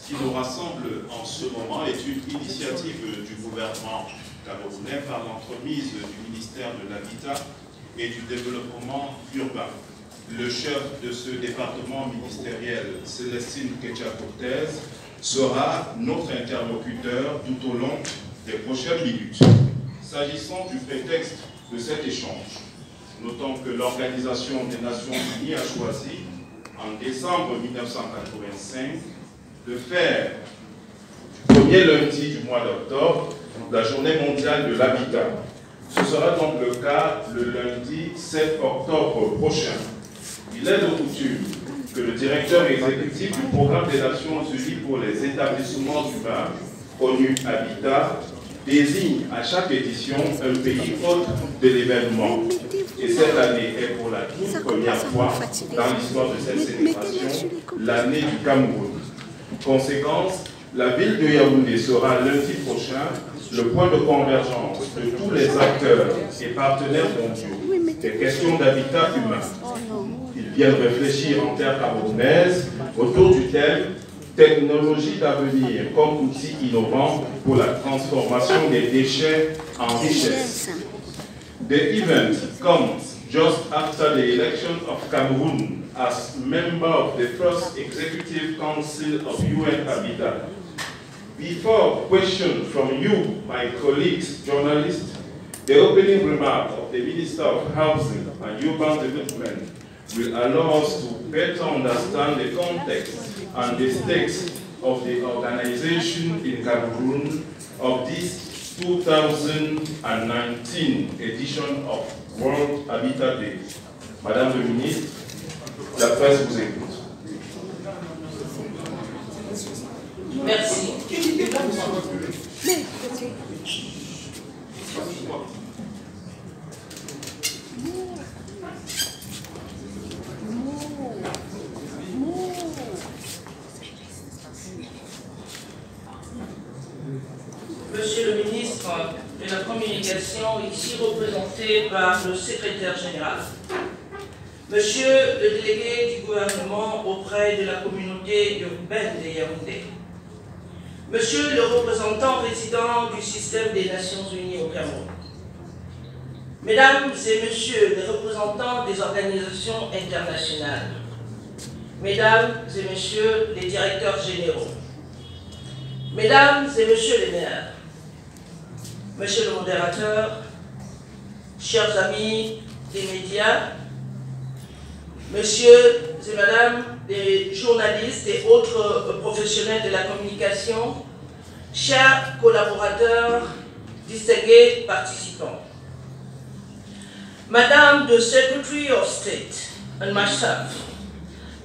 Ce qui nous rassemble en ce moment est une initiative du gouvernement camerounais par l'entremise du ministère de l'Habitat et du Développement urbain. Le chef de ce département ministériel, Célestine Ketcha-Cortez, sera notre interlocuteur tout au long des prochaines minutes. S'agissant du prétexte de cet échange, notons que l'Organisation des Nations Unies a choisi, en décembre 1985, de faire du premier lundi du mois d'octobre la journée mondiale de l'habitat. Ce sera donc le cas le lundi 7 octobre prochain. Il est de coutume que le directeur exécutif du Programme des Nations Unies pour les établissements humains, ONU Habitat, désigne à chaque édition un pays hôte de l'événement. Et cette année est pour la toute première fois dans l'histoire de cette célébration l'année du Cameroun. Conséquence, la ville de Yaoundé sera lundi prochain le point de convergence de tous les acteurs et partenaires mondiaux des questions d'habitat humain. Ils viennent réfléchir en terre camerounaise autour du thème « Technologie d'avenir comme outil innovant pour la transformation des déchets en richesse ». The event comes just after the election of Cameroon as member of the first Executive Council of UN Habitat. Before questions from you, my colleagues, journalists, the opening remark of the Minister of Housing and Urban Development will allow us to better understand the context and the stakes of the organization in Cameroon of this 2019 edition of World Habitat Day. Madame le Ministre, la presse vous écoute. Merci. Monsieur le ministre de la Communication, ici représenté par le secrétaire général, monsieur le délégué du gouvernement auprès de la communauté urbaine de Yaoundé, monsieur le représentant résident du système des Nations Unies au Cameroun, mesdames et messieurs les représentants des organisations internationales, mesdames et messieurs les directeurs généraux, mesdames et messieurs les maires, monsieur le modérateur, chers amis des médias, messieurs et madame les journalistes et autres professionnels de la communication, chers collaborateurs, distingués participants. Madame the Secretary of State and myself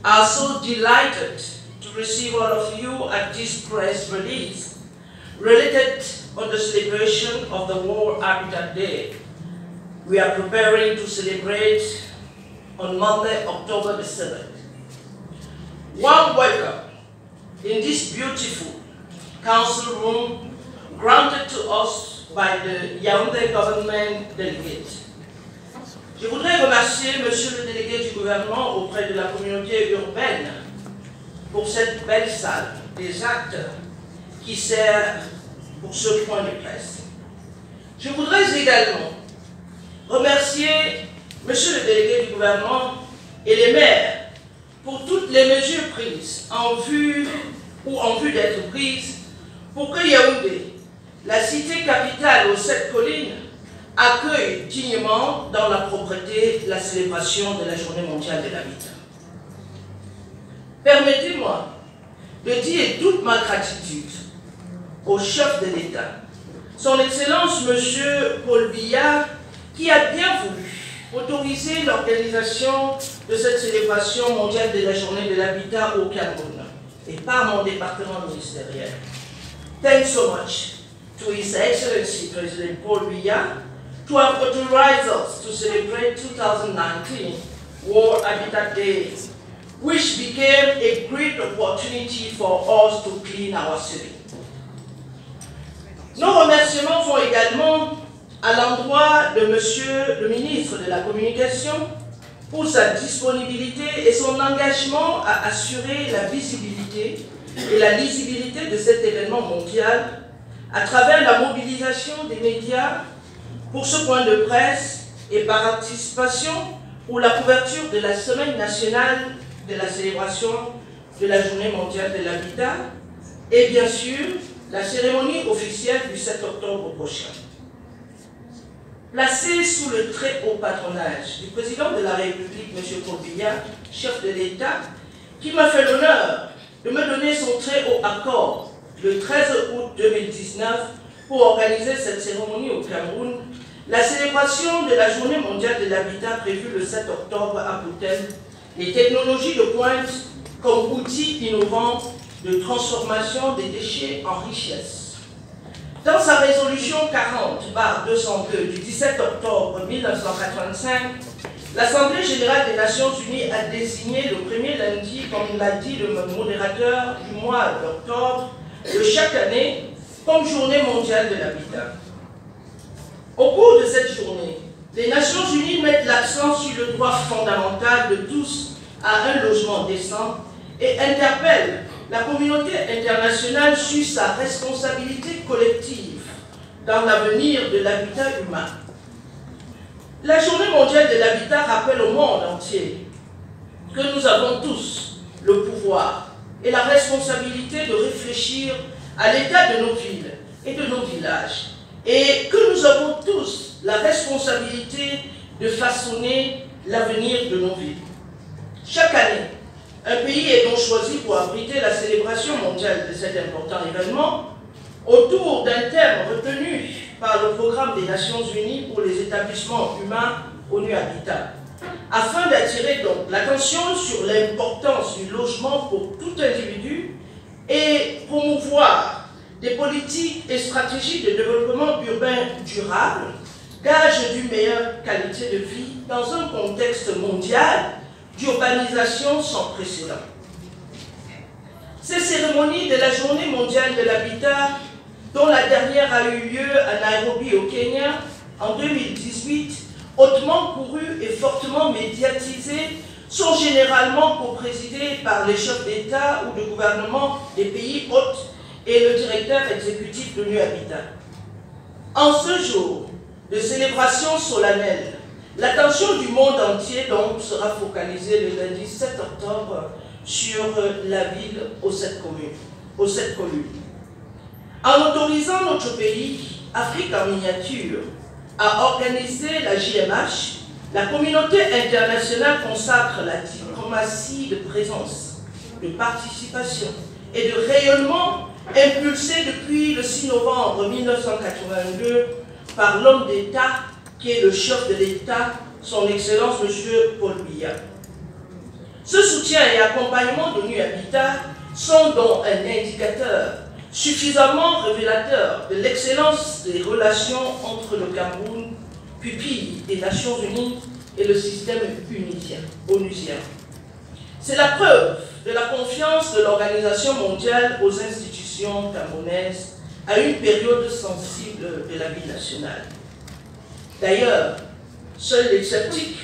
are so delighted to receive all of you at this press release related on the celebration of the World Habitat Day. We are preparing to celebrate on Monday, October the 7th. Warm welcome in this beautiful council room granted to us by the Yaoundé government delegate. Je voudrais remercier monsieur le délégué du gouvernement auprès de la communauté urbaine pour cette belle salle des acteurs qui sert pour ce point de presse. Je voudrais également remercier monsieur le délégué du gouvernement et les maires pour toutes les mesures prises en vue d'être prises pour que Yaoundé, la cité capitale aux 7 collines, accueille dignement dans la propreté la célébration de la Journée mondiale de l'habitat. Permettez-moi de dire toute ma gratitude au chef de l'État, son Excellence Monsieur Paul Biya, qui a bien voulu autoriser l'organisation de cette célébration mondiale de la Journée de l'habitat au Cameroun et par mon département ministériel. Thanks so much to His Excellency President Paul Biya to have authorized us to celebrate 2019 World Habitat Day, which became a great opportunity for us to clean our city. Nos remerciements vont également à l'endroit de Monsieur le ministre de la Communication pour sa disponibilité et son engagement à assurer la visibilité et la lisibilité de cet événement mondial à travers la mobilisation des médias pour ce point de presse et par participation pour la couverture de la Semaine nationale de la célébration de la Journée mondiale de l'habitat et bien sûr la cérémonie officielle du 7 octobre prochain. Placé sous le très haut patronage du président de la République, M. Paul Biya, chef de l'État, qui m'a fait l'honneur de me donner son très haut accord le 13 août 2019 pour organiser cette cérémonie au Cameroun, la célébration de la Journée mondiale de l'habitat prévue le 7 octobre à Boutel, les technologies de pointe comme outils innovants de transformation des déchets en richesse. Dans sa résolution 40/202 du 17 octobre 1985, l'Assemblée générale des Nations unies a désigné le premier lundi, comme l'a dit le modérateur du mois d'octobre de chaque année, comme Journée mondiale de l'habitat. Au cours de cette journée, les Nations unies mettent l'accent sur le droit fondamental de tous à un logement décent et interpellent la communauté internationale sur sa responsabilité collective dans l'avenir de l'habitat humain. La Journée mondiale de l'habitat rappelle au monde entier que nous avons tous le pouvoir et la responsabilité de réfléchir à l'état de nos villes et de nos villages et que nous avons tous la responsabilité de façonner l'avenir de nos villes. Chaque année, un pays est donc choisi pour abriter la célébration mondiale de cet important événement autour d'un thème retenu par le programme des Nations Unies pour les établissements humains ONU Habitat, afin d'attirer donc l'attention sur l'importance du logement pour tout individu et promouvoir des politiques et stratégies de développement urbain durable, gage d'une meilleure qualité de vie dans un contexte mondial d'urbanisation sans précédent. Ces cérémonies de la Journée mondiale de l'habitat, dont la dernière a eu lieu à Nairobi au Kenya en 2018, hautement courues et fortement médiatisées, sont généralement co-présidées par les chefs d'État ou de gouvernement des pays hôtes et le directeur exécutif de l'ONU Habitat. En ce jour de célébration solennelle, l'attention du monde entier donc sera focalisée le lundi 7 octobre sur la ville aux 7 communes. En autorisant notre pays, Afrique en miniature, à organiser la JMH, la communauté internationale consacre la diplomatie de présence, de participation et de rayonnement impulsée depuis le 6 novembre 1982 par l'homme d'État qui est le chef de l'État, son Excellence M. Paul Biya. Ce soutien et accompagnement de l'ONU Habitat sont donc un indicateur suffisamment révélateur de l'excellence des relations entre le Cameroun, pupille des Nations Unies, et le système onusien. C'est la preuve de la confiance de l'Organisation mondiale aux institutions camerounaises à une période sensible de la vie nationale. D'ailleurs, seuls les sceptiques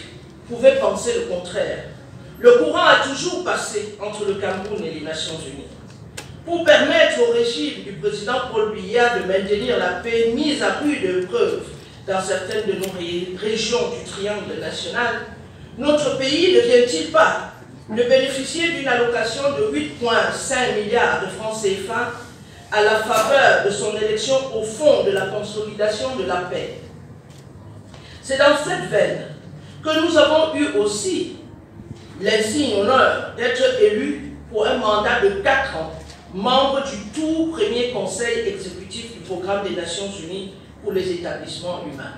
pouvaient penser le contraire. Le courant a toujours passé entre le Cameroun et les Nations Unies. Pour permettre au régime du président Paul Biya de maintenir la paix mise à rude épreuve dans certaines de nos régions du triangle national, notre pays ne vient-il pas de bénéficier d'une allocation de 8,5 milliards de francs CFA à la faveur de son élection au Fonds de la consolidation de la paix? C'est dans cette veine que nous avons eu aussi l'insigne honneur d'être élus pour un mandat de 4 ans, membre du tout premier conseil exécutif du programme des Nations Unies pour les établissements humains.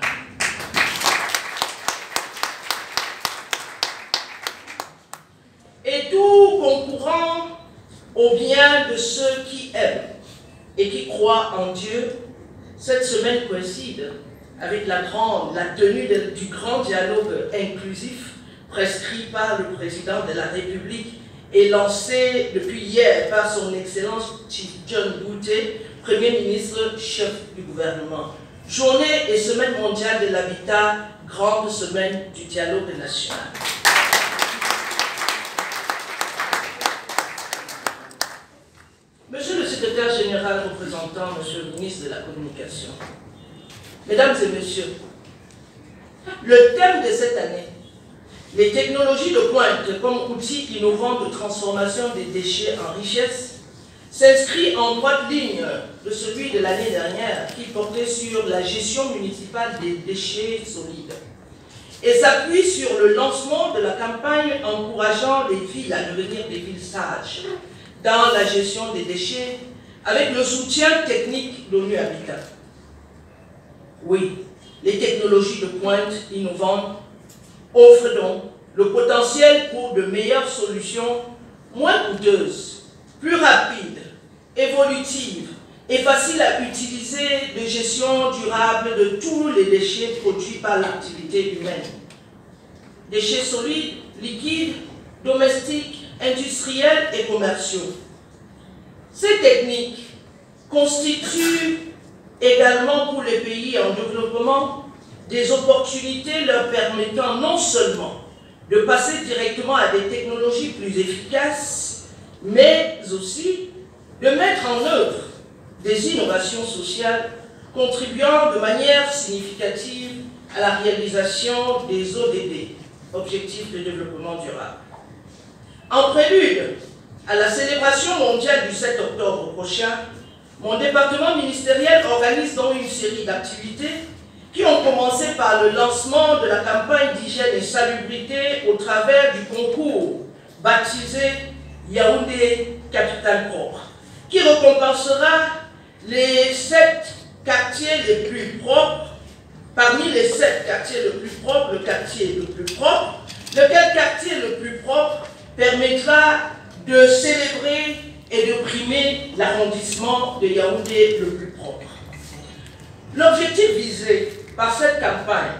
Et tout concourant au bien de ceux qui aiment et qui croient en Dieu, cette semaine coïncide avec la tenue du grand dialogue inclusif prescrit par le président de la République et lancé depuis hier par son Excellence John Bouté, Premier ministre, chef du gouvernement. Journée et Semaine mondiale de l'habitat, grande semaine du dialogue national. secrétaire général représentant, monsieur le ministre de la Communication. Mesdames et messieurs, le thème de cette année, les technologies de pointe comme outils innovants de transformation des déchets en richesse, s'inscrit en droite ligne de celui de l'année dernière qui portait sur la gestion municipale des déchets solides et s'appuie sur le lancement de la campagne encourageant les villes à devenir des villes sages dans la gestion des déchets avec le soutien technique d'ONU Habitat. Oui, les technologies de pointe innovantes offrent donc le potentiel pour de meilleures solutions moins coûteuses, plus rapides, évolutives et faciles à utiliser de gestion durable de tous les déchets produits par l'activité humaine. Déchets solides, liquides, domestiques, industriels et commerciaux. Ces techniques constituent également pour les pays en développement des opportunités leur permettant non seulement de passer directement à des technologies plus efficaces, mais aussi de mettre en œuvre des innovations sociales contribuant de manière significative à la réalisation des ODD, Objectifs de développement durable. En prélude à la célébration mondiale du 7 octobre prochain, mon département ministériel organise donc une série d'activités qui ont commencé par le lancement de la campagne d'hygiène et salubrité au travers du concours baptisé Yaoundé Capitale Propre, qui récompensera les 7 quartiers les plus propres. Parmi les 7 quartiers les plus propres, le quartier le plus propre, lequel quartier le plus propre permettra de célébrer et de primer l'arrondissement de Yaoundé le plus propre. L'objectif visé par cette campagne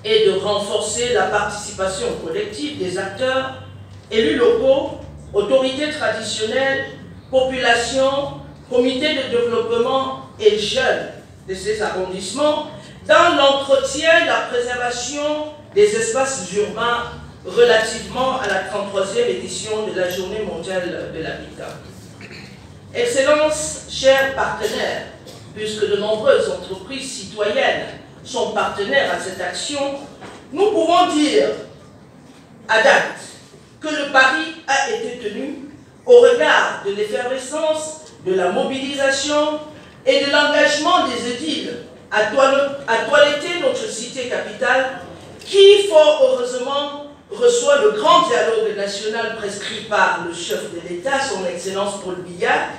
est de renforcer la participation collective des acteurs, élus locaux, autorités traditionnelles, populations, comités de développement et jeunes de ces arrondissements dans l'entretien et la préservation des espaces urbains relativement à la 33e édition de la Journée mondiale de l'habitat. Excellences, chers partenaires, puisque de nombreuses entreprises citoyennes sont partenaires à cette action, nous pouvons dire à date que le pari a été tenu au regard de l'effervescence, de la mobilisation et de l'engagement des édiles à toiletter notre cité capitale qui, fort heureusement, reçoit le grand dialogue national prescrit par le chef de l'État, son Excellence Paul Biya,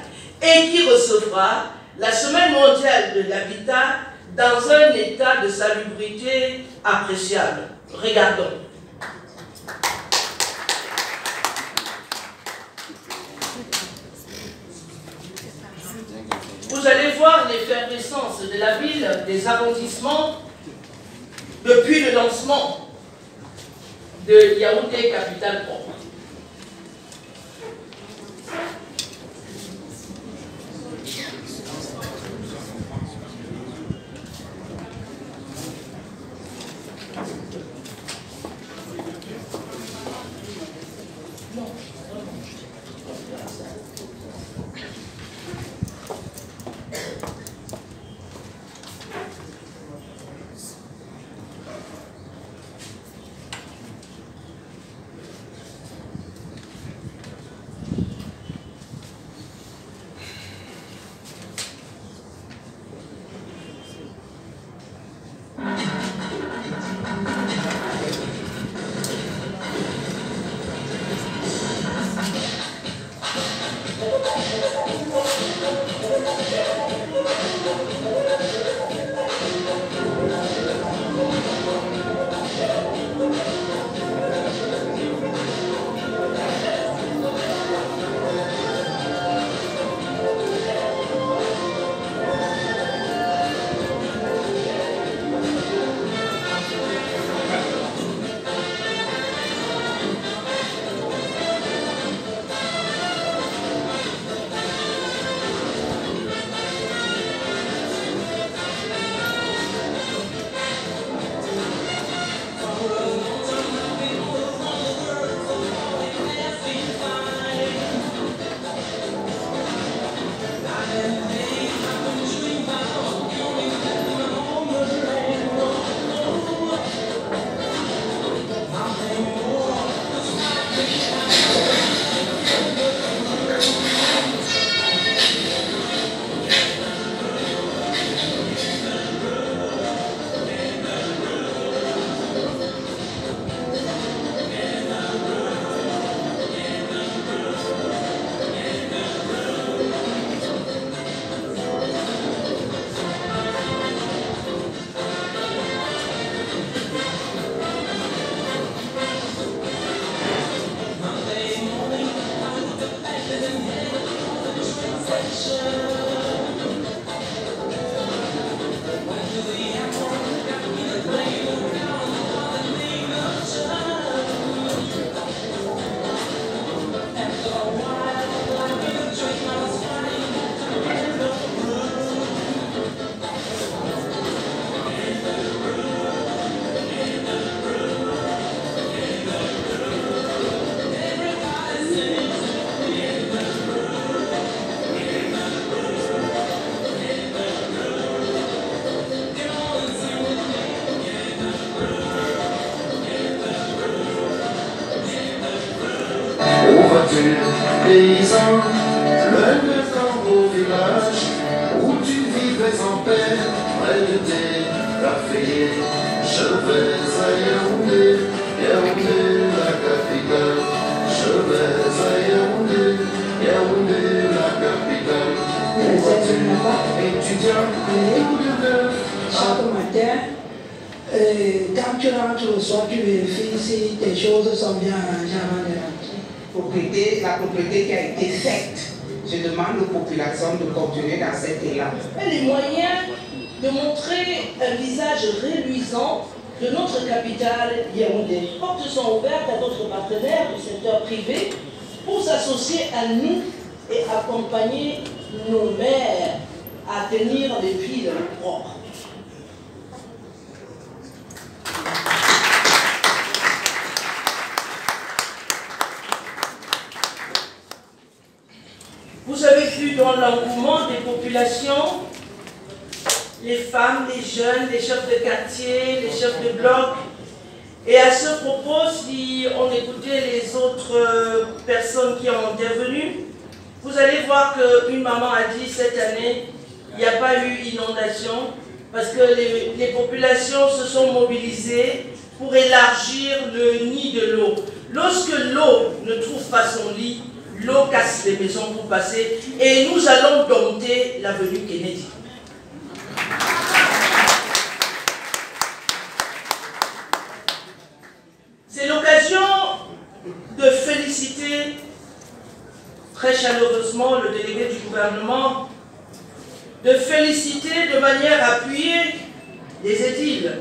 et qui recevra la Semaine mondiale de l'habitat dans un état de salubrité appréciable. Regardons. Vous allez voir l'effervescence de la ville, des arrondissements, depuis le lancement de Yaoundé Capitale Propre. Paysan, loin de ton beau village, où tu vivais en paix, près de tes cafés. Je vais à Yaoundé, Yaoundé la capitale. Je vais à Yaoundé, Yaoundé la capitale. Où vas-tu, étudiant, où de neuf? Chaque matin, quand tu rentres le soir, tu vérifies si tes choses sont bien arrangées avant de rentrer. La propriété qui a été faite. Je demande aux populations de continuer dans cet élan. Et les moyens de montrer un visage reluisant de notre capitale Yaoundé. Les portes sont ouvertes à d'autres partenaires du secteur privé pour s'associer à nous et accompagner nos maires à tenir les villes propres. Vous avez vu dans l'engouement des populations, les femmes, les jeunes, les chefs de quartier, les chefs de bloc. Et à ce propos, si on écoutait les autres personnes qui ont intervenu, vous allez voir qu'une maman a dit cette année, il n'y a pas eu inondation parce que les populations se sont mobilisées pour élargir le nid de l'eau. Lorsque l'eau ne trouve pas son lit, l'eau casse les maisons pour passer et nous allons dompter l'avenue Kennedy. C'est l'occasion de féliciter très chaleureusement le délégué du gouvernement, de féliciter de manière appuyée les édiles,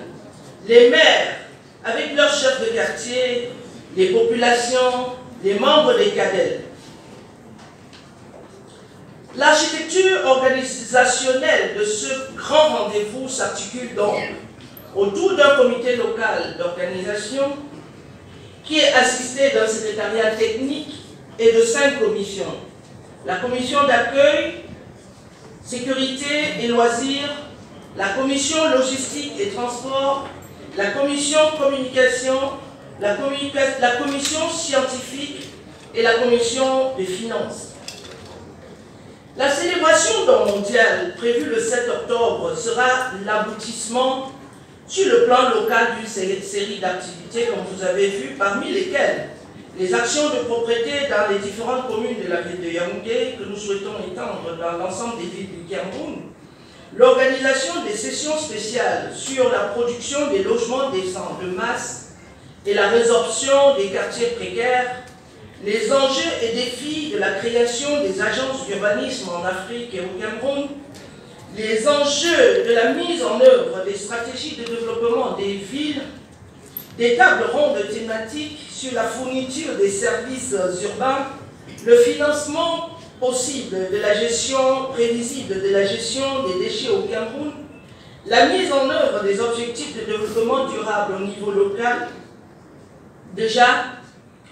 les maires, avec leurs chefs de quartier, les populations, les membres des cadets. L'architecture organisationnelle de ce grand rendez-vous s'articule donc autour d'un comité local d'organisation qui est assisté d'un secrétariat technique et de 5 commissions. La commission d'accueil, sécurité et loisirs, la commission logistique et transport, la commission communication, la commission scientifique et la commission des finances. La célébration mondiale prévue le 7 octobre sera l'aboutissement sur le plan local d'une série d'activités, comme vous avez vu, parmi lesquelles les actions de propreté dans les différentes communes de la ville de Yaoundé, que nous souhaitons étendre dans l'ensemble des villes du Cameroun, l'organisation des sessions spéciales sur la production des logements décents de masse et la résorption des quartiers précaires, les enjeux et défis de la création des agences d'urbanisme en Afrique et au Cameroun, les enjeux de la mise en œuvre des stratégies de développement des villes, des tables rondes thématiques sur la fourniture des services urbains, le financement possible de la gestion prévisible de la gestion des déchets au Cameroun, la mise en œuvre des objectifs de développement durable au niveau local. Déjà,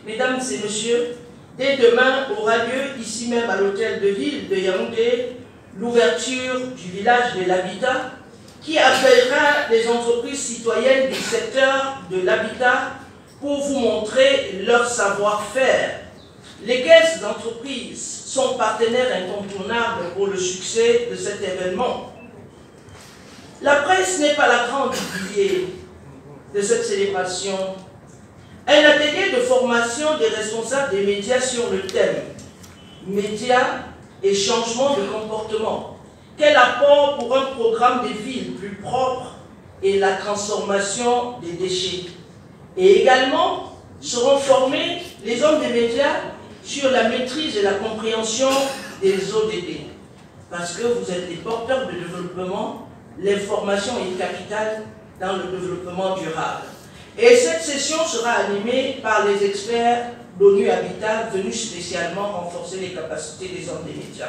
mesdames et messieurs, dès demain aura lieu ici même à l'hôtel de ville de Yaoundé l'ouverture du village de l'habitat qui appellera les entreprises citoyennes du secteur de l'habitat pour vous montrer leur savoir-faire. Les caisses d'entreprise sont partenaires incontournables pour le succès de cet événement. La presse n'est pas la grande oubliée de cette célébration. Un atelier de formation des responsables des médias sur le thème « Médias et changement de comportement ». Quel apport pour un programme des villes plus propres et la transformation des déchets. Et également seront formés les hommes des médias sur la maîtrise et la compréhension des ODD. parce que vous êtes les porteurs de développement. L'information est capitale dans le développement durable. Et cette session sera animée par les experts d'ONU Habitat venus spécialement renforcer les capacités des hommes des médias.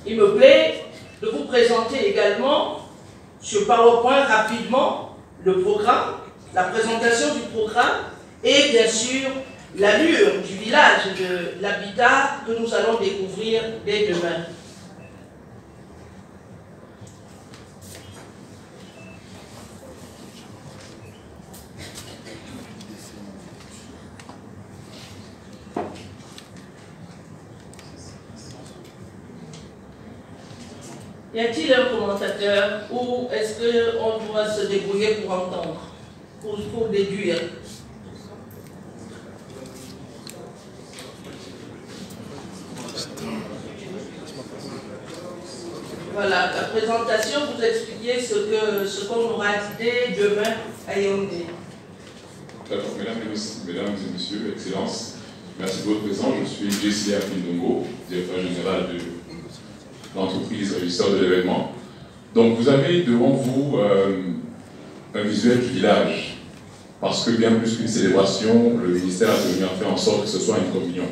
Il me plaît de vous présenter également sur PowerPoint rapidement le programme, la présentation du programme et bien sûr l'allure du village de l'habitat que nous allons découvrir dès demain. Y a-t-il un commentateur ou est-ce qu'on doit se débrouiller pour entendre, pour déduire? Voilà, la présentation, vous expliquez ce qu'on aura dit demain à Yaoundé. D'accord, mesdames et messieurs, Excellences, merci de votre présence. Je suis Jessie Apindongo, directeur général de l'entreprise régisseur de l'événement. Donc vous avez devant vous un visuel du village, parce que bien plus qu'une célébration, le ministère a tenu à faire en sorte que ce soit une communion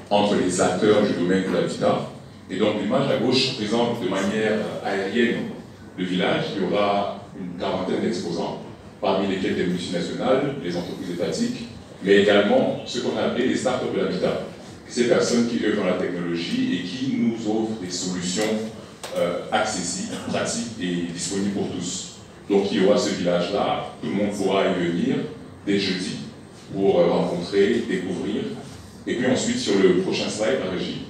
entre les acteurs du domaine de l'habitat. Et donc l'image à gauche présente de manière aérienne le village. Il y aura une quarantaine d'exposants, parmi lesquels des multinationales, les entreprises étatiques, mais également ce qu'on a appelé les startups de l'habitat. Ces personnes qui œuvrent dans la technologie et qui nous offrent des solutions accessibles, pratiques et disponibles pour tous. Donc il y aura ce village-là, tout le monde pourra y venir dès jeudi pour rencontrer, découvrir. Et puis ensuite, sur le prochain slide, la régie,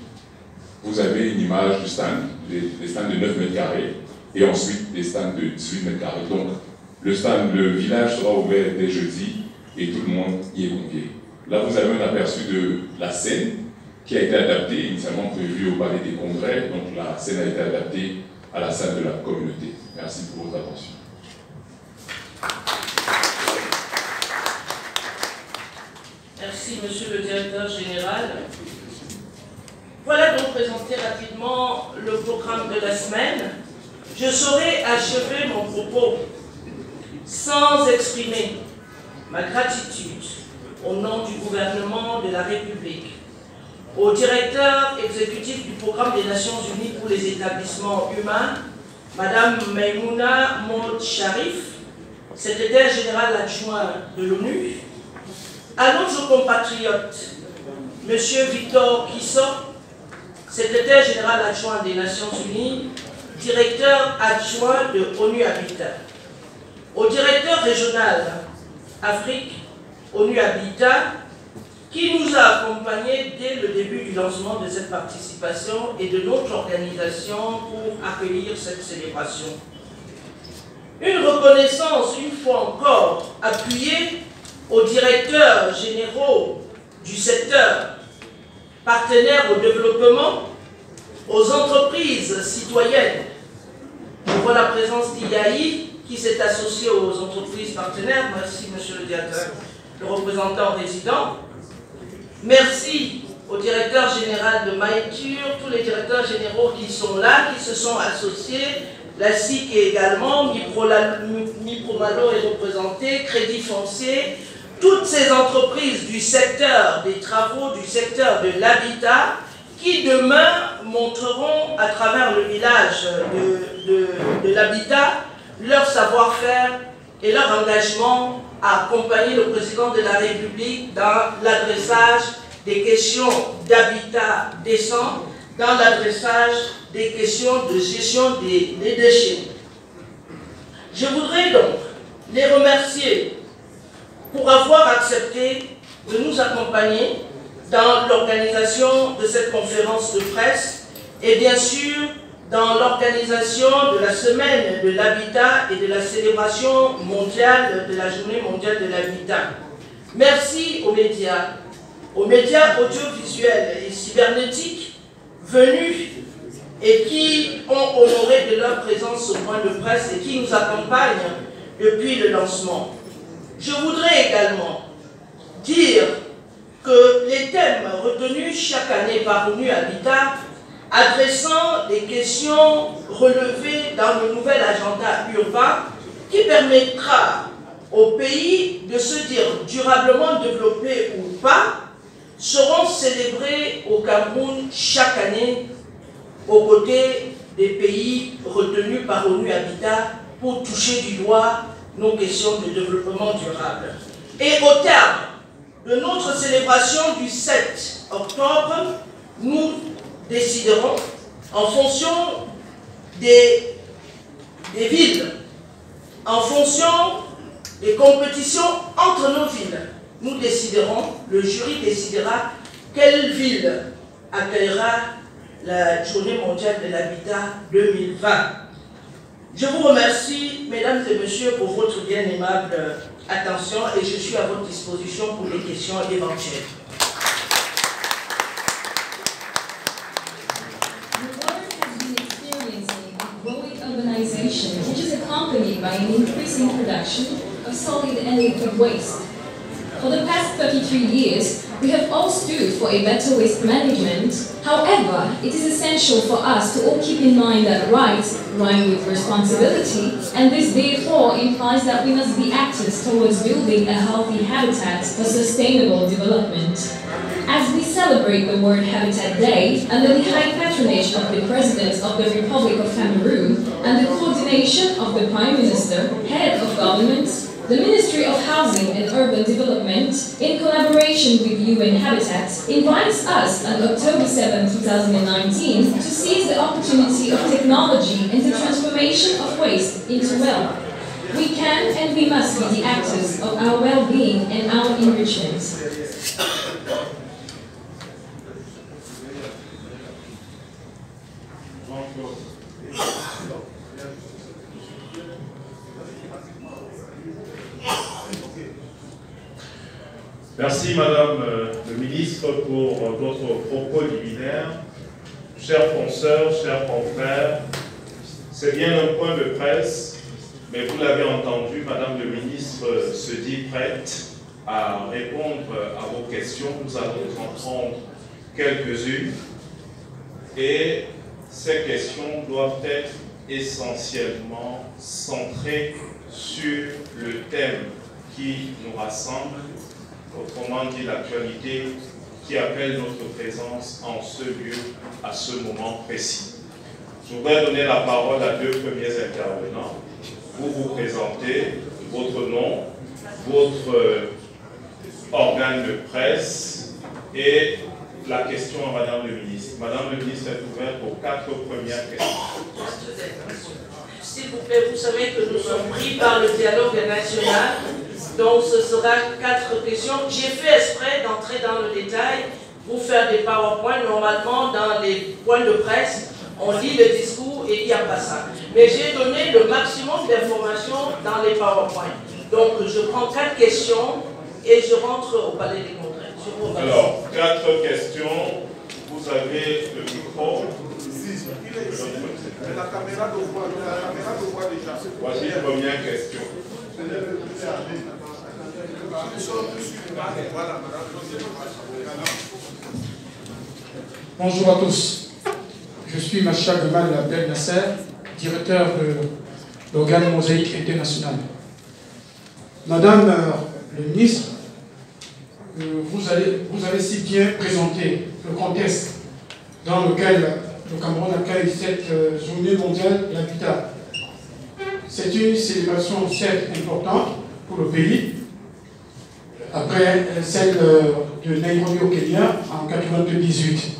vous avez une image du stand, des stands de 9 mètres carrés, et ensuite des stands de 18 mètres carrés. Donc le village sera ouvert dès jeudi et tout le monde y est convié. Là, vous avez un aperçu de la scène qui a été adaptée, initialement prévue au Palais des Congrès. Donc la scène a été adaptée à la salle de la communauté. Merci pour votre attention. Merci, monsieur le directeur général. Voilà donc présenté rapidement le programme de la semaine. Je saurais achever mon propos sans exprimer ma gratitude au nom du gouvernement de la République, au directeur exécutif du programme des Nations Unies pour les établissements humains, Madame Maïmouna Maud Sharif, secrétaire général adjoint de l'ONU, à nos compatriotes, Monsieur Victor Kisso, secrétaire général adjoint des Nations Unies, directeur adjoint de ONU Habitat, au directeur régional Afrique, ONU Habitat, qui nous a accompagnés dès le début du lancement de cette participation et de notre organisation pour accueillir cette célébration. Une reconnaissance, une fois encore, appuyée aux directeurs généraux du secteur, partenaires au développement, aux entreprises citoyennes. Je vois la présence d'IAI qui s'est associée aux entreprises partenaires. Merci, monsieur le directeur, le représentant résident. Merci au directeur général de Maïtur, tous les directeurs généraux qui sont là, qui se sont associés. La SIC est également, Mipromalo est représenté, Crédit Foncier, toutes ces entreprises du secteur des travaux, du secteur de l'habitat, qui demain montreront à travers le village de l'habitat leur savoir-faire et leur engagement à accompagner le président de la République dans l'adressage des questions d'habitat décent, dans l'adressage des questions de gestion des déchets. Je voudrais donc les remercier pour avoir accepté de nous accompagner dans l'organisation de cette conférence de presse et bien sûr dans l'organisation de la semaine de l'habitat et de la célébration mondiale de la journée mondiale de l'habitat. Merci aux médias audiovisuels et cybernétiques venus et qui ont honoré de leur présence au point de presse et qui nous accompagnent depuis le lancement. Je voudrais également dire que les thèmes retenus chaque année par ONU Habitat, adressant des questions relevées dans le nouvel agenda urbain qui permettra au pays de se dire durablement développé ou pas, seront célébrées au Cameroun chaque année aux côtés des pays retenus par ONU Habitat pour toucher du doigt nos questions de développement durable. Et au terme de notre célébration du 7 octobre, nous déciderons, en fonction des villes, en fonction des compétitions entre nos villes, nous déciderons, le jury décidera quelle ville accueillera la Journée mondiale de l'habitat 2020. Je vous remercie, mesdames et messieurs, pour votre bien aimable attention et je suis à votre disposition pour les questions éventuelles. Urbanization, which is accompanied by an increasing production of solid and liquid waste. For the past 33 years, we have all stood for a better waste management. However, it is essential for us to all keep in mind that rights rhyme with responsibility, and this therefore implies that we must be actors towards building a healthy habitat for sustainable development. As we celebrate the World Habitat Day under the high patronage of the President of the Republic of Cameroon and the coordination of the Prime Minister, Head of Government, the Ministry of Housing and Urban Development, in collaboration with UN Habitat, invites us on October 7, 2019 to seize the opportunity of technology and the transformation of waste into wealth. We can and we must be the actors of our well-being and our enrichment. Merci Madame le Ministre pour votre propos liminaire. Chers consoeurs, chers confrères, c'est bien un point de presse, mais vous l'avez entendu, Madame le Ministre se dit prête à répondre à vos questions. Nous allons en prendre quelques-unes et ces questions doivent être essentiellement centrées sur le thème qui nous rassemble, autrement dit l'actualité qui appelle notre présence en ce lieu à ce moment précis. Je voudrais donner la parole à deux premiers intervenants. Vous vous présentez, votre nom, votre organe de presse et la question à Madame le Ministre. Madame le Ministre est ouverte aux 4 premières questions. S'il vous plaît, vous savez que nous sommes pris par le dialogue national, donc ce sera 4 questions. J'ai fait exprès d'entrer dans le détail, vous faire des PowerPoints. Normalement, dans les points de presse, on lit le discours et il n'y a pas ça. Mais j'ai donné le maximum d'informations dans les PowerPoints. Donc je prends 4 questions et je rentre au Palais des Congrès. Alors, 4 questions. Vous avez le micro. La caméra de voix déjà. Voici la première question. Bonjour à tous. Je suis Macha Gemal Abdel Nasser, directeur de l'organe Mosaïque International. Madame le ministre, vous avez si bien présenté le contexte dans lequel le Cameroun accueille cette journée mondiale de l'habitat. C'est une célébration certes importante pour le pays, après celle de Nairobi au Kenya en 1998.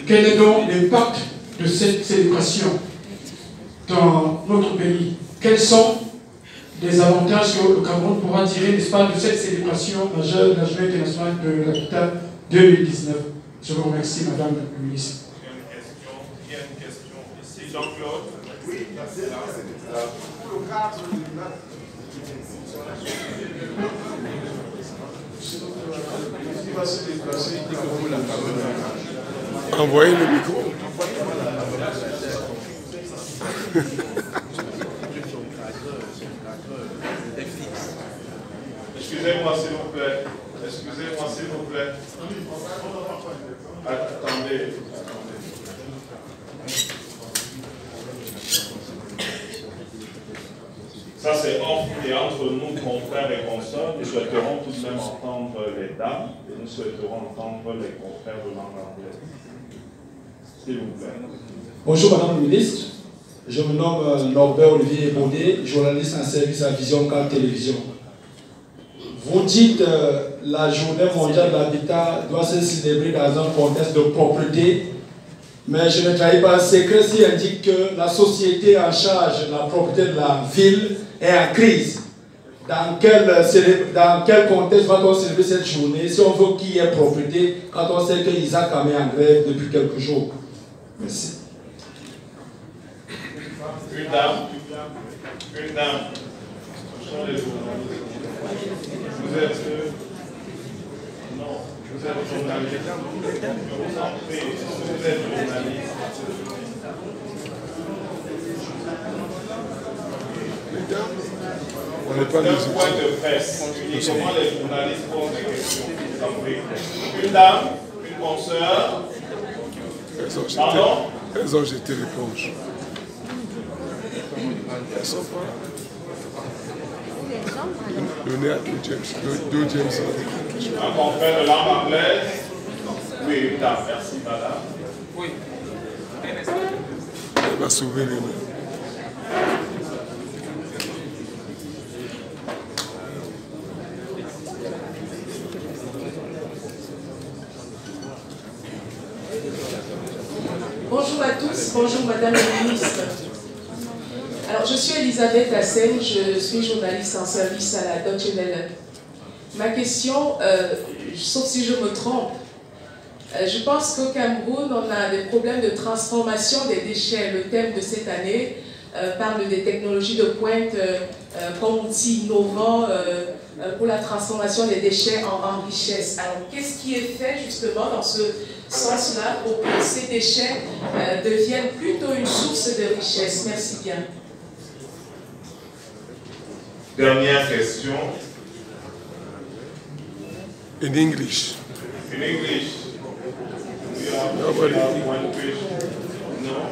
Quel est donc l'impact de cette célébration dans notre pays? Quels sont les avantages que le Cameroun pourra tirer, n'est-ce pas, de cette célébration majeure de la Journée internationale de l'habitat 2019? Je vous remercie, Madame la Ministre. Il y a une question ici. Jean-Claude. Oui, c'est là. Pour le cadre envoyez le micro. Excusez-moi s'il vous plaît. Excusez-moi s'il vous plaît. Attendez. Ça, c'est entre nous, confrères et consoeurs. Nous souhaiterons tout de même entendre les dames et nous souhaiterons entendre les confrères de langue anglaise. S'il vous plaît. Bonjour Madame le Ministre, je me nomme Norbert Olivier Baudet, journaliste en service à Vision 4 Télévision. Vous dites la journée mondiale de l'habitat doit se célébrer dans un contexte de propreté, mais je ne trahis pas un secret s'il indique que la société en charge de la propreté de la ville est en crise. Dans quel contexte va-t-on célébrer cette journée si on veut qu'il y ait propreté quand on sait que Isaac a mis en grève depuis quelques jours? Merci. Une dame. Une dame. Vous êtes... Non, vous êtes journaliste. Je vous en prie, vous êtes journaliste. On n'est pas des un point de presse. Uniquement les journalistes posent des questions. Je vous en prie. Une dame, une consoeur. Pardon? Elles ont jeté l'éponge. Elles sont pas. Donnez à deux James. Un confrère de langue anglaise. Oui, une dame. Merci, madame. Oui. Elle va sauver les mains. Bonjour à tous, bonjour Madame la Ministre. Alors je suis Elisabeth Hassen, je suis journaliste en service à la Deutsche Welle. Ma question, sauf si je me trompe, je pense qu'au Cameroun, on a des problèmes de transformation des déchets. Le thème de cette année parle des technologies de pointe comme outils innovants pour la transformation des déchets en richesse. Alors qu'est-ce qui est fait justement dans ce sens-là pour que ces déchets deviennent plutôt une source de richesse? Merci bien. Dernière question. In English. In English. Nobody. One question. No.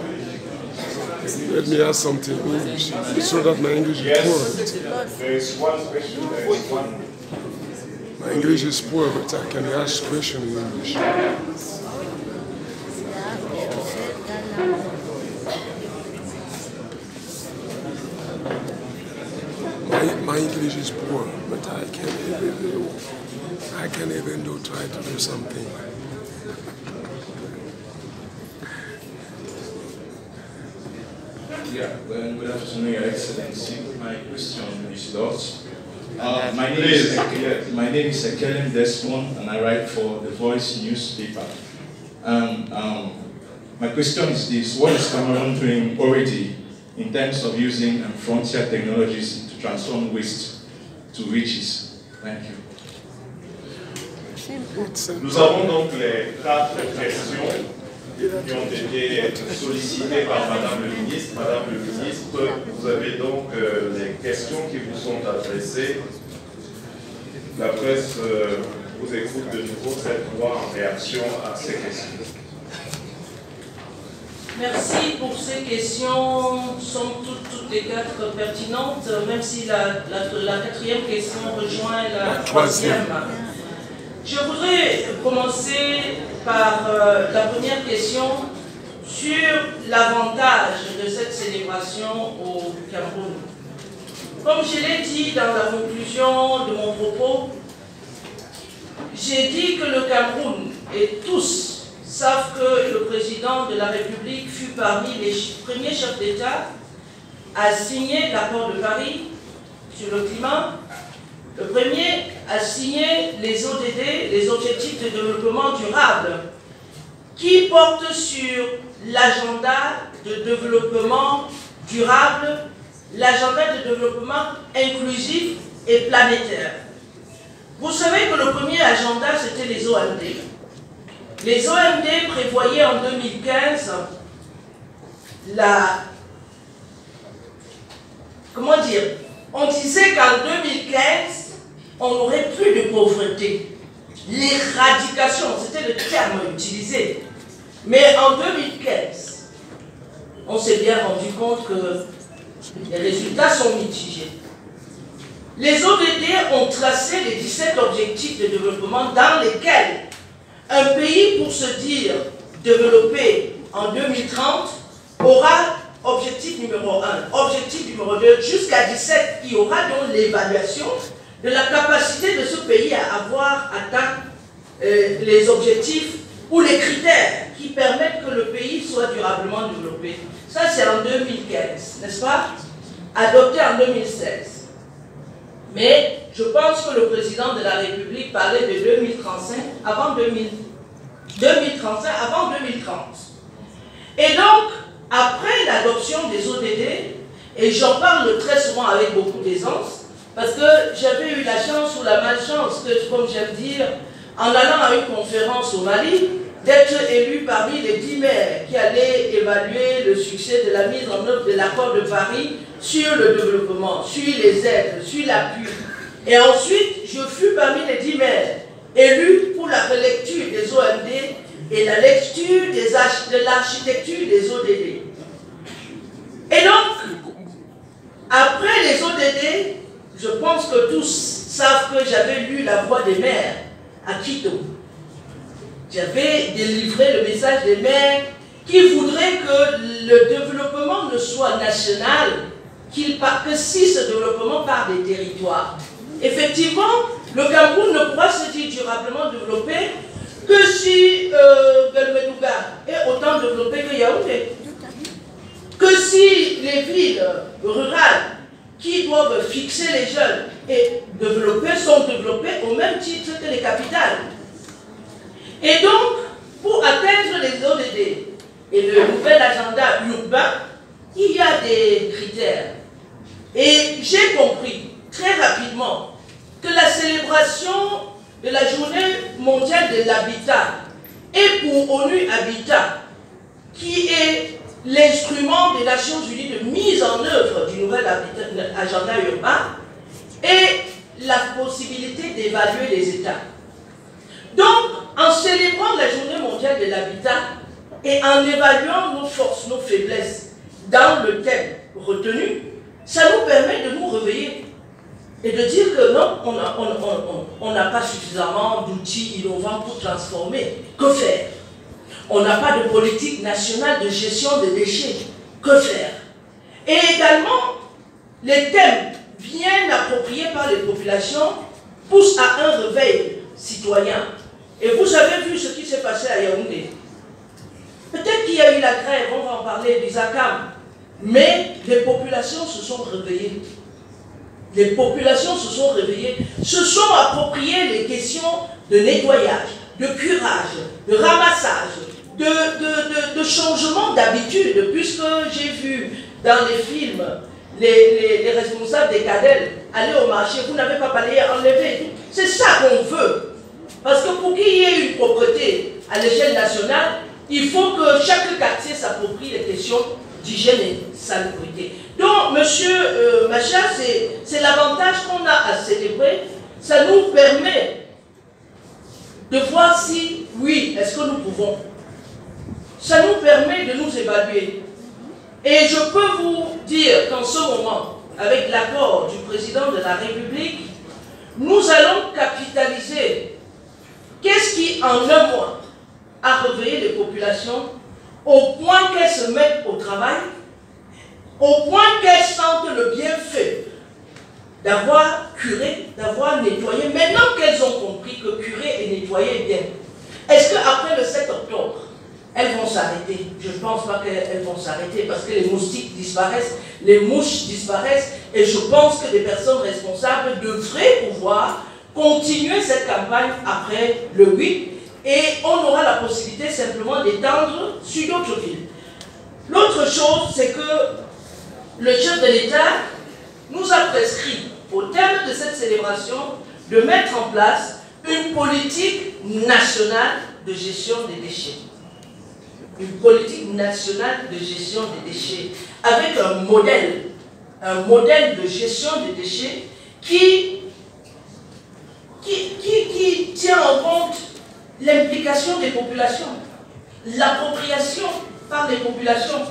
Let me ask something in English, so that my English is poor. Yes, there is one question, there is one. My English is poor, but I can ask question in English. My English is poor, but I can even try to do something. Yeah, well, good afternoon, Your Excellency. My question is Lords. My name is Ekelem Desmond, and I write for The Voice newspaper. My question is this: what is Cameroon doing already in terms of using frontier technologies to transform waste to riches? Thank you. Nous avons donc les 4 questions qui ont été sollicitées par Madame le Ministre. Madame le Ministre, vous avez donc les questions qui vous sont adressées. La presse vous écoute de nouveau cette fois en réaction à ces questions. Merci pour ces questions, sont toutes les 4 pertinentes, même si la 4e question rejoint la 3e. Je voudrais commencer par la première question sur l'avantage de cette célébration au Cameroun. Comme je l'ai dit dans la conclusion de mon propos, j'ai dit que le Cameroun, et tous savent que le président de la République fut parmi les premiers chefs d'État à signer l'accord de Paris sur le climat. Le premier a signé les ODD, les Objectifs de développement durable, qui portent sur l'agenda de développement durable, l'agenda de développement inclusif et planétaire. Vous savez que le premier agenda, c'était les OMD. Les OMD prévoyaient en 2015 on disait qu'en 2015, on n'aurait plus de pauvreté. L'éradication, c'était le terme utilisé. Mais en 2015, on s'est bien rendu compte que les résultats sont mitigés. les ODD ont tracé les 17 objectifs de développement dans lesquels un pays, pour se dire développé en 2030, aura objectif numéro 1, objectif numéro 2, jusqu'à 17, il y aura donc l'évaluation de la capacité de ce pays à avoir atteint les objectifs ou les critères qui permettent que le pays soit durablement développé. Ça, c'est en 2015, n'est-ce pas? Adopté en 2016. Mais je pense que le président de la République parlait de 2035 avant 2030. Et donc, après l'adoption des ODD, et j'en parle très souvent avec beaucoup d'aisance, parce que j'avais eu la chance ou la malchance, comme j'aime dire, en allant à une conférence au Mali, d'être élu parmi les 10 maires qui allaient évaluer le succès de la mise en œuvre de l'accord de Paris sur le développement, sur les aides, sur l'appui. Et ensuite, je fus parmi les 10 maires élus pour la relecture des OMD et la lecture de l'architecture des ODD. Et donc, après les ODD, je pense que tous savent que j'avais lu La Voix des maires à Quito. J'avais délivré le message des maires qui voudraient que le développement ne soit national, que si ce développement part des territoires. Effectivement, le Cameroun ne pourra se dire durablement développé que si Belmedouga est autant développé que Yaoundé. Que si les villes rurales qui doivent fixer les jeunes et développer sont développées au même titre que les capitales. Et donc, pour atteindre les ODD et le nouvel agenda urbain, il y a des critères. Et j'ai compris très rapidement que la célébration de la journée mondiale de l'habitat et pour ONU Habitat, qui est l'instrument des Nations Unies de mise en œuvre du nouvel agenda urbain, et la possibilité d'évaluer les États. Donc, en célébrant la journée mondiale de l'habitat et en évaluant nos forces, nos faiblesses dans le thème retenu, ça nous permet de nous réveiller et de dire que non, on n'a pas suffisamment d'outils innovants pour transformer. Que faire? On n'a pas de politique nationale de gestion des déchets. Que faire? Et également, les thèmes bien appropriés par les populations poussent à un réveil citoyen. Et vous avez vu ce qui s'est passé à Yaoundé. Peut-être qu'il y a eu la grève, on va en parler du ZACAM, mais les populations se sont réveillées. Les populations se sont réveillées, se sont appropriées les questions de nettoyage, de curage, de ramassage, de changement d'habitude, puisque j'ai vu dans les films les responsables des cadets aller au marché, vous n'avez pas balayé, enlevé. C'est ça qu'on veut. Parce que pour qu'il y ait une propreté à l'échelle nationale, il faut que chaque quartier s'approprie les questions d'hygiène et salubrité. Donc, monsieur Macha, c'est l'avantage qu'on a à célébrer. Ça nous permet de voir si, oui, est-ce que nous pouvons. Ça nous permet de nous évaluer. Et je peux vous dire qu'en ce moment, avec l'accord du président de la République, nous allons capitaliser. Qu'est-ce qui, en un mois, a réveillé les populations au point qu'elles se mettent au travail, au point qu'elles sentent le bienfait d'avoir curé, d'avoir nettoyé. Maintenant qu'elles ont compris que curer et nettoyer est bien, est-ce qu'après le 7 octobre, elles vont s'arrêter? Je ne pense pas qu'elles vont s'arrêter parce que les moustiques disparaissent, les mouches disparaissent, et je pense que des personnes responsables devraient pouvoir continuer cette campagne après le 8, et on aura la possibilité simplement d'étendre sur d'autres villes. L'autre chose, c'est que le chef de l'État nous a prescrit, au terme de cette célébration, de mettre en place une politique nationale de gestion des déchets. Une politique nationale de gestion des déchets, avec un modèle de gestion des déchets qui tient en compte l'implication des populations, l'appropriation par les populations.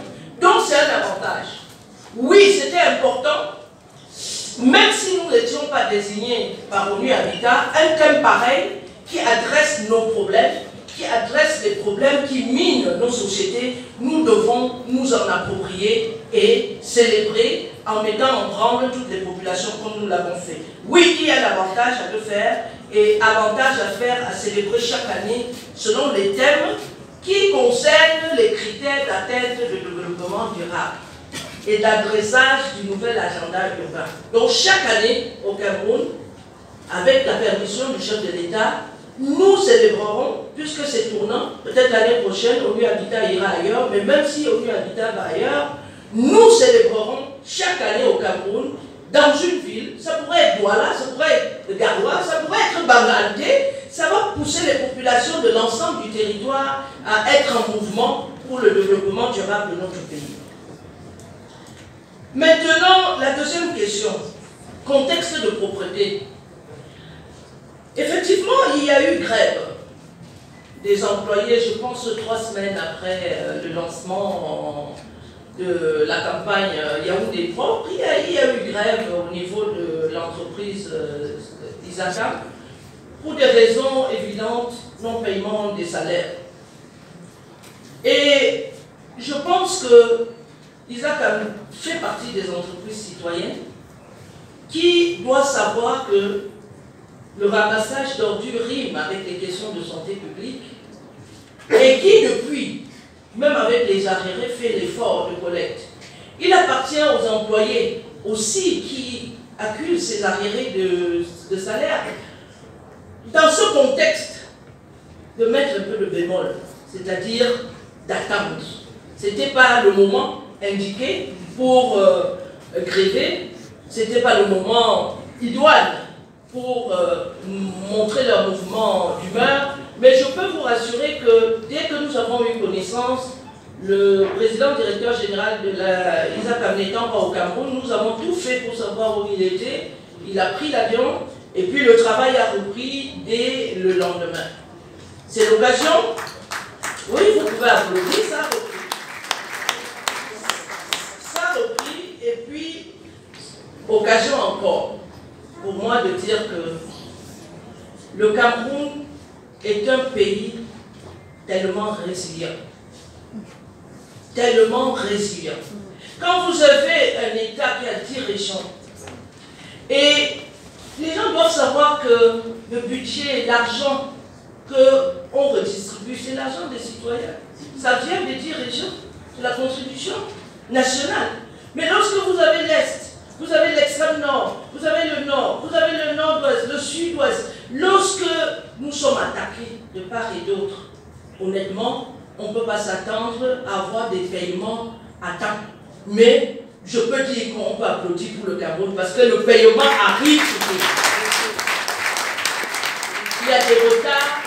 Donc c'est un avantage. Oui, c'était important, même si nous nous n'étions pas désignés par ONU Habitat, un thème pareil qui adresse nos problèmes, qui adresse les problèmes qui minent nos sociétés, nous devons nous en approprier et célébrer en mettant en branle toutes les populations comme nous l'avons fait. Oui, il y a davantage à le faire et avantage à faire, à célébrer chaque année selon les thèmes qui concernent les critères d'atteinte de développement durable et d'adressage du nouvel agenda urbain. Donc chaque année au Cameroun, avec la permission du chef de l'État, nous célébrerons, puisque c'est tournant, peut-être l'année prochaine, ONU Habitat ira ailleurs, mais même si ONU Habitat va ailleurs, nous célébrerons chaque année au Cameroun, dans une ville, ça pourrait être Douala, ça pourrait être Garoua, ça pourrait être Bangladesh, ça va pousser les populations de l'ensemble du territoire à être en mouvement pour le développement durable de notre pays. Maintenant, la deuxième question, contexte de propreté. Effectivement, il y a eu grève des employés, je pense 3 semaines après le lancement de la campagne Yaoundé Propre, il y a eu grève au niveau de l'entreprise Isaka pour des raisons évidentes, non-paiement des salaires. Et je pense que Isaka fait partie des entreprises citoyennes qui doivent savoir que le ramassage d'ordures rime avec les questions de santé publique et qui, depuis, même avec les arriérés, fait l'effort de collecte. Il appartient aux employés aussi qui accusent ces arriérés de salaire, dans ce contexte, de mettre un peu le bémol, c'est-à-dire d'attendre. Ce n'était pas le moment indiqué pour gréver, ce n'était pas le moment idoine pour montrer leur mouvement d'humeur, mais je peux vous rassurer que dès que nous avons eu connaissance, le président directeur général de la Isaka n'étant pas au Cameroun, nous avons tout fait pour savoir où il était. Il a pris l'avion et puis le travail a repris dès le lendemain. C'est l'occasion. Oui, vous pouvez applaudir, ça a repris. Ça a repris et puis, occasion encore pour moi de dire que le Cameroun est un pays tellement résilient. Tellement résilient. Quand vous avez un État qui a 10 régions, et les gens doivent savoir que le budget, l'argent qu'on redistribue, c'est l'argent des citoyens. Ça vient des 10 régions, c'est la contribution nationale. Mais lorsque vous avez l'Est, vous avez l'extrême nord, vous avez le nord, vous avez le nord-ouest, le sud-ouest. Lorsque nous sommes attaqués de part et d'autre, honnêtement, on ne peut pas s'attendre à avoir des paiements à temps. Mais je peux dire qu'on peut applaudir pour le Cameroun parce que le paiement arrive toujours. Il y a des retards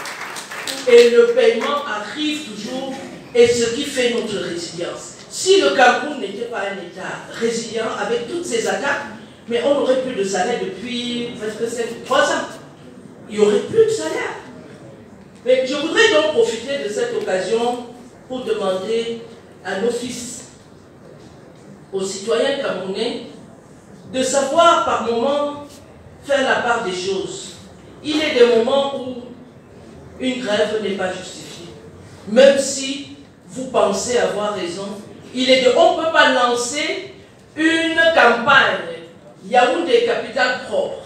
et le paiement arrive toujours et ce qui fait notre résilience. Si le Cameroun n'était pas un État résilient avec toutes ces attaques, mais on n'aurait plus de salaire depuis presque 3 ans. Il n'y aurait plus de salaire. Mais je voudrais donc profiter de cette occasion pour demander à nos fils, aux citoyens camerounais, de savoir par moment faire la part des choses. Il y a des moments où une grève n'est pas justifiée. Même si vous pensez avoir raison, on ne peut pas lancer une campagne Yaoundé capitale propre.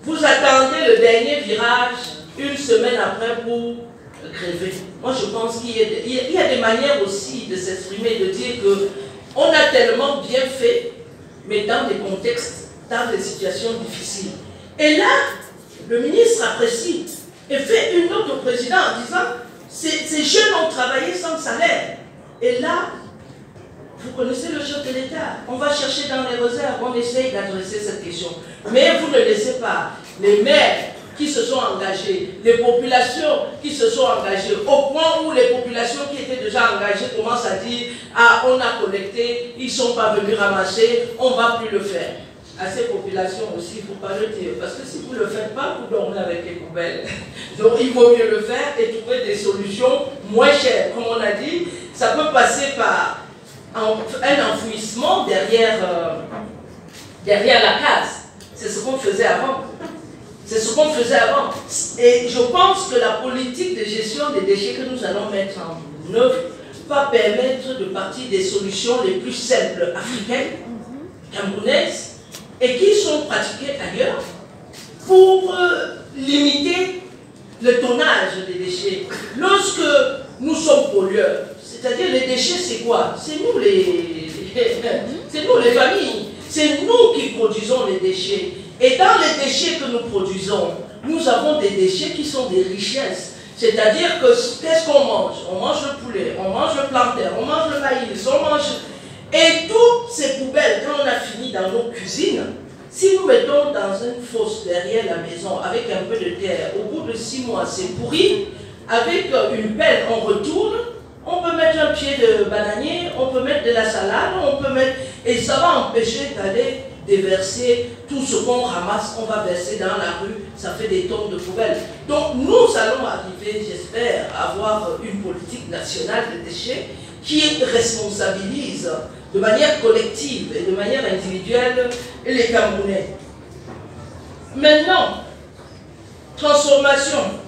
Vous attendez le dernier virage une semaine après pour gréver. Moi, je pense qu'il y a des manières aussi de s'exprimer, de dire qu'on a tellement bien fait, mais dans des contextes, dans des situations difficiles. Et là, le ministre apprécie et fait une note au président en disant ces jeunes ont travaillé sans salaire. Et là, vous connaissez le chef de l'État. On va chercher dans les réserves, on essaye d'adresser cette question. Mais vous ne laissez pas les maires qui se sont engagés, les populations qui se sont engagées, au point où les populations qui étaient déjà engagées commencent à dire « Ah, on a collecté, ils ne sont pas venus ramasser, on ne va plus le faire ». À ces populations aussi, il ne faut pas le dire, parce que si vous ne le faites pas, vous dormez avec les poubelles. Donc il vaut mieux le faire et trouver des solutions moins chères. Comme on a dit, ça peut passer par un enfouissement derrière la case. C'est ce qu'on faisait avant. C'est ce qu'on faisait avant. Et je pense que la politique de gestion des déchets que nous allons mettre en œuvre va permettre de partir des solutions les plus simples africaines, camerounaises, et qui sont pratiquées ailleurs pour limiter le tonnage des déchets. Lorsque nous sommes pollueurs, c'est-à-dire les déchets, c'est quoi? C'est nous les familles, c'est nous qui produisons les déchets. Et dans les déchets que nous produisons, nous avons des déchets qui sont des richesses. C'est-à-dire que qu'est-ce qu'on mange? On mange le poulet, on mange le plantain, on mange le maïs, on mange... Et toutes ces poubelles, quand on a fini dans nos cuisines, si nous mettons dans une fosse derrière la maison avec un peu de terre, au bout de 6 mois, c'est pourri, avec une pelle, on retourne, on peut mettre un pied de bananier, on peut mettre de la salade, on peut mettre... Et ça va empêcher d'aller déverser tout ce qu'on ramasse, on va verser dans la rue, ça fait des tonnes de poubelles. Donc nous allons arriver, j'espère, à avoir une politique nationale de déchets qui responsabilise de manière collective et de manière individuelle les Camerounais. Maintenant, transformation.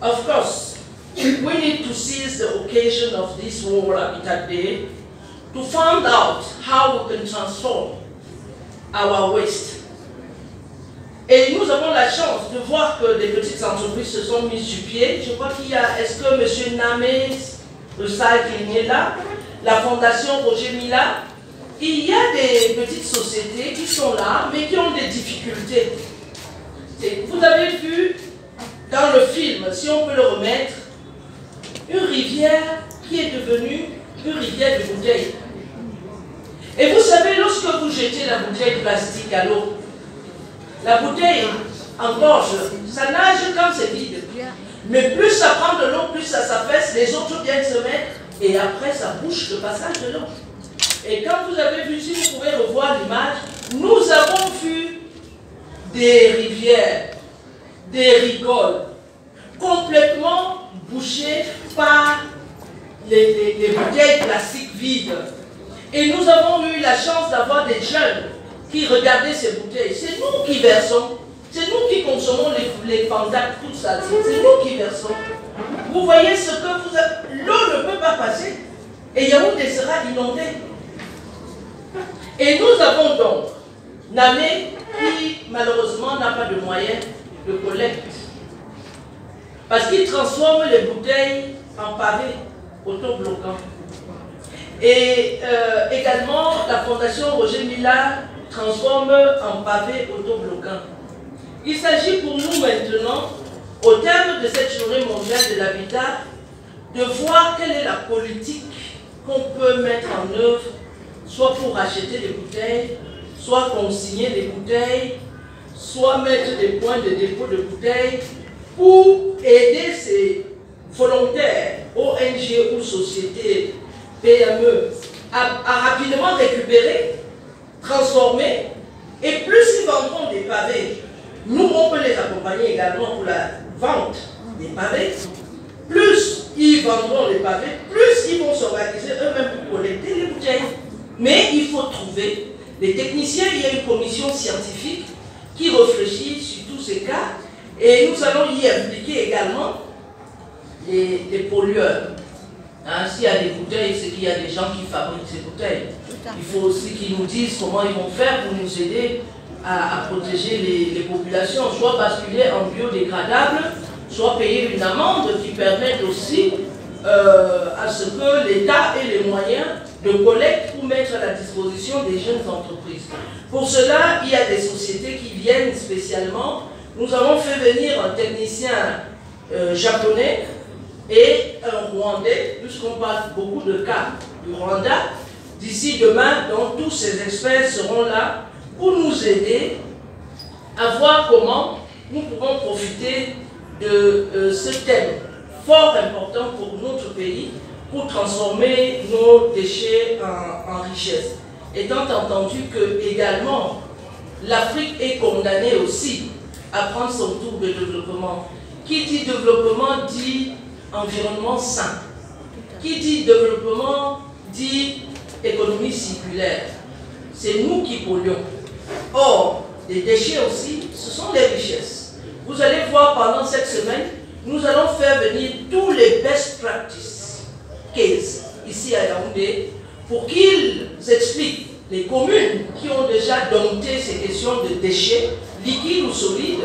Of course, we need to seize the occasion of this World Habitat Day to find out how we can transform our waste. Et nous avons la chance de voir que des petites entreprises se sont mises sur pied. Je crois qu'il y a, est-ce que M. Namé Recycling est là, la Fondation Roger Mila, il y a des petites sociétés qui sont là, mais qui ont des difficultés. Et vous avez vu dans le film, si on peut le remettre, une rivière qui est devenue une rivière de bouteilles. Et vous savez, lorsque vous jetez la bouteille plastique à l'eau, la bouteille engorge, ça nage quand c'est vide. Mais plus ça prend de l'eau, plus ça s'affaisse, les autres viennent se mettre, et après ça bouche le passage de l'eau. Et quand vous avez vu, si vous pouvez revoir l'image, nous avons vu des rivières, des rigoles, complètement bouchées par les bouteilles plastiques vides. Et nous avons eu la chance d'avoir des jeunes qui regardaient ces bouteilles. C'est nous qui versons, c'est nous qui consommons les pantacs, tout ça, c'est nous qui versons. Vous voyez ce que vous avez... L'eau ne peut pas passer et Yaoundé sera inondé. Et nous avons donc Namé qui malheureusement n'a pas de moyens de collecte. Parce qu'il transforme les bouteilles en pavés autobloquants. Et également, la Fondation Roger Mila transforme en pavés autobloquants. Il s'agit pour nous maintenant, au terme de cette journée mondiale de l'habitat, de voir quelle est la politique qu'on peut mettre en œuvre, soit pour acheter des bouteilles, soit consigner des bouteilles, soit mettre des points de dépôt de bouteilles, pour aider ces volontaires, ONG ou sociétés, PME, à rapidement récupérer, transformer, et plus ils vendront des pavés, nous on peut les accompagner également pour la vente des pavés, plus ils vendront les pavés, plus ils vont s'organiser eux-mêmes pour collecter les bouteilles. Mais il faut trouver les techniciens, il y a une commission scientifique qui réfléchit sur tous ces cas, et nous allons y impliquer également les pollueurs. Hein, s'il y a des bouteilles, c'est qu'il y a des gens qui fabriquent ces bouteilles. Il faut aussi qu'ils nous disent comment ils vont faire pour nous aider à protéger les populations, soit basculer en biodégradable, soit payer une amende qui permette aussi à ce que l'État ait les moyens de collecte pour mettre à la disposition des jeunes entreprises. Pour cela, il y a des sociétés qui viennent spécialement. Nous avons fait venir un technicien japonais et un Rwandais, puisqu'on parle beaucoup de cas du Rwanda. D'ici demain, donc, tous ces experts seront là pour nous aider à voir comment nous pouvons profiter de ce thème fort important pour notre pays, pour transformer nos déchets en richesse. Étant entendu que également l'Afrique est condamnée aussi à prendre son tour de développement. Qui dit développement dit environnement sain. Qui dit développement dit économie circulaire. C'est nous qui polluons. Or, les déchets aussi, ce sont les richesses. Vous allez voir pendant cette semaine, nous allons faire venir tous les best practices cases ici à Yaoundé pour qu'ils expliquent les communes qui ont déjà dompté ces questions de déchets, liquides ou solides,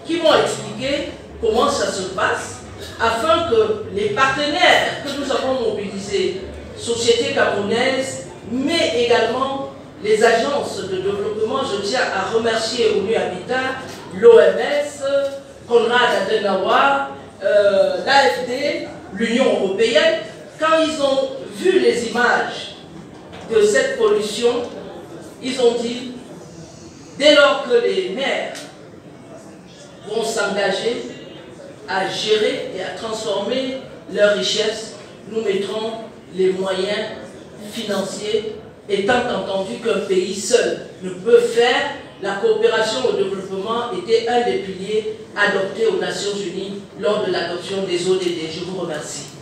qui vont expliquer comment ça se passe, afin que les partenaires que nous avons mobilisés, sociétés camerounaises, mais également les agences de développement, je tiens à remercier ONU Habitat, l'OMS, Konrad Adenauer, l'AFD, l'Union européenne, quand ils ont vu les images de cette pollution, ils ont dit, dès lors que les maires vont s'engager à gérer et à transformer leurs richesses, nous mettrons les moyens financiers, étant entendu qu'un pays seul ne peut faire. La coopération au développement était un des piliers adoptés aux Nations Unies lors de l'adoption des ODD. Je vous remercie.